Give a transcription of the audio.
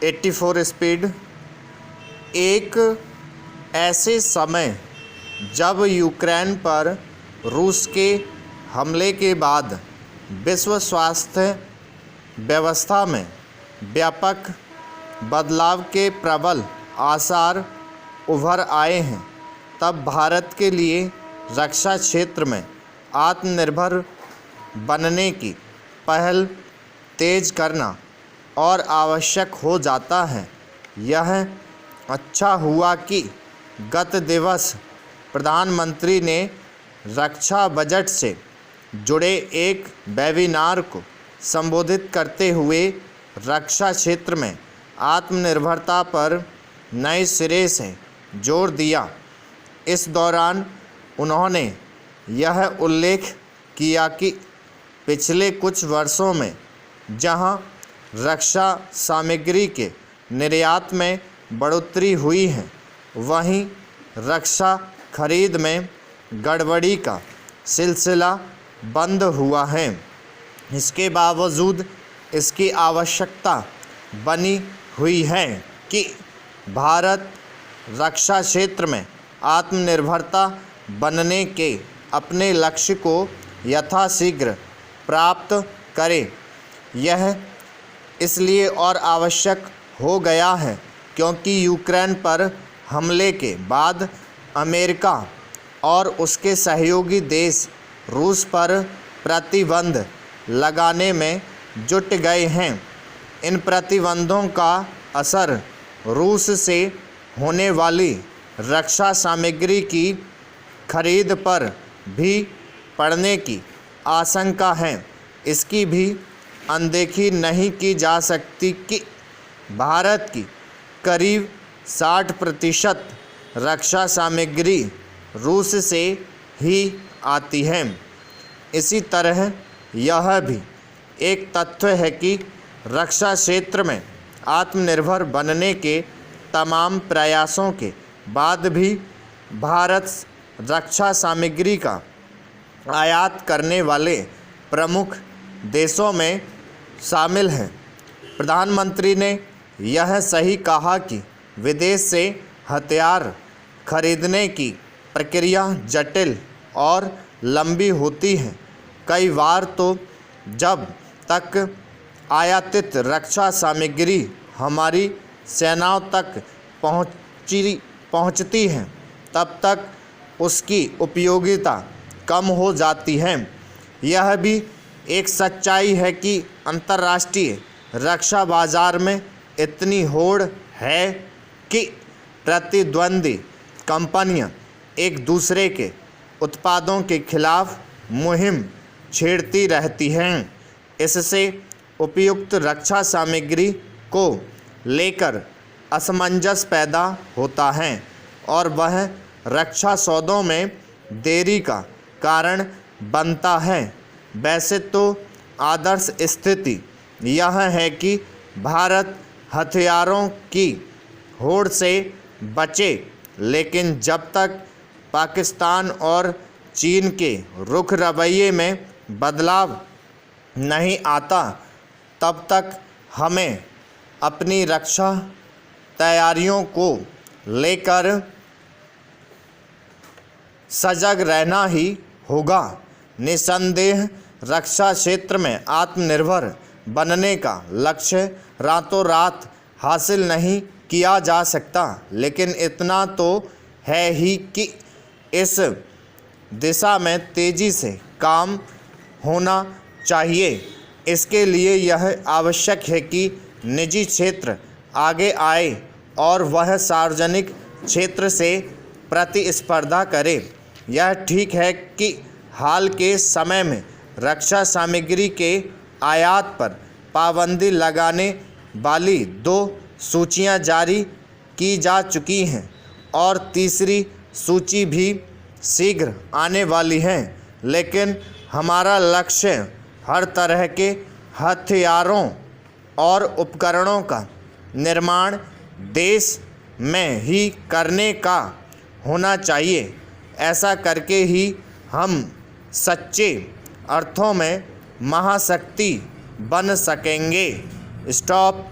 84 speed. एक ऐसे समय जब यूक्रेन पर रूस के हमले के बाद विश्व स्वास्थ्य व्यवस्था में व्यापक बदलाव के प्रबल आसार उभर आए हैं, तब भारत के लिए रक्षा क्षेत्र में आत्मनिर्भर बनने की पहल तेज करना और आवश्यक हो जाता है। यह अच्छा हुआ कि गत दिवस प्रधानमंत्री ने रक्षा बजट से जुड़े एक वेबिनार को संबोधित करते हुए रक्षा क्षेत्र में आत्मनिर्भरता पर नए सिरे से जोर दिया। इस दौरान उन्होंने यह उल्लेख किया कि पिछले कुछ वर्षों में जहां रक्षा सामग्री के निर्यात में बढ़ोतरी हुई है, वहीं रक्षा खरीद में गड़बड़ी का सिलसिला बंद हुआ है। इसके बावजूद इसकी आवश्यकता बनी हुई है कि भारत रक्षा क्षेत्र में आत्मनिर्भरता बनने के अपने लक्ष्य को यथाशीघ्र प्राप्त करे। यह इसलिए और आवश्यक हो गया है क्योंकि यूक्रेन पर हमले के बाद अमेरिका और उसके सहयोगी देश रूस पर प्रतिबंध लगाने में जुट गए हैं। इन प्रतिबंधों का असर रूस से होने वाली रक्षा सामग्री की खरीद पर भी पड़ने की आशंका है। इसकी भी अनदेखी नहीं की जा सकती कि भारत की करीब 60% रक्षा सामग्री रूस से ही आती है। इसी तरह यह भी एक तथ्य है कि रक्षा क्षेत्र में आत्मनिर्भर बनने के तमाम प्रयासों के बाद भी भारत रक्षा सामग्री का आयात करने वाले प्रमुख देशों में शामिल है। प्रधानमंत्री ने यह सही कहा कि विदेश से हथियार खरीदने की प्रक्रिया जटिल और लंबी होती है। कई बार तो जब तक आयातित रक्षा सामग्री हमारी सेनाओं तक पहुंचती है, तब तक उसकी उपयोगिता कम हो जाती है। यह भी एक सच्चाई है कि अंतर्राष्ट्रीय रक्षा बाजार में इतनी होड़ है कि प्रतिद्वंदी कंपनियां एक दूसरे के उत्पादों के खिलाफ मुहिम छेड़ती रहती हैं। इससे उपयुक्त रक्षा सामग्री को लेकर असमंजस पैदा होता है और वह रक्षा सौदों में देरी का कारण बनता है। वैसे तो आदर्श स्थिति यह है कि भारत हथियारों की होड़ से बचे, लेकिन जब तक पाकिस्तान और चीन के रुख रवैये में बदलाव नहीं आता, तब तक हमें अपनी रक्षा तैयारियों को लेकर सजग रहना ही होगा। निस्संदेह रक्षा क्षेत्र में आत्मनिर्भर बनने का लक्ष्य रातों रात हासिल नहीं किया जा सकता, लेकिन इतना तो है ही कि इस दिशा में तेज़ी से काम होना चाहिए। इसके लिए यह आवश्यक है कि निजी क्षेत्र आगे आए और वह सार्वजनिक क्षेत्र से प्रतिस्पर्धा करे। यह ठीक है कि हाल के समय में रक्षा सामग्री के आयात पर पाबंदी लगाने वाली 2 सूचियां जारी की जा चुकी हैं और तीसरी सूची भी शीघ्र आने वाली है। लेकिन हमारा लक्ष्य हर तरह के हथियारों और उपकरणों का निर्माण देश में ही करने का होना चाहिए। ऐसा करके ही हम सच्चे अर्थों में महाशक्ति बन सकेंगे। स्टॉप।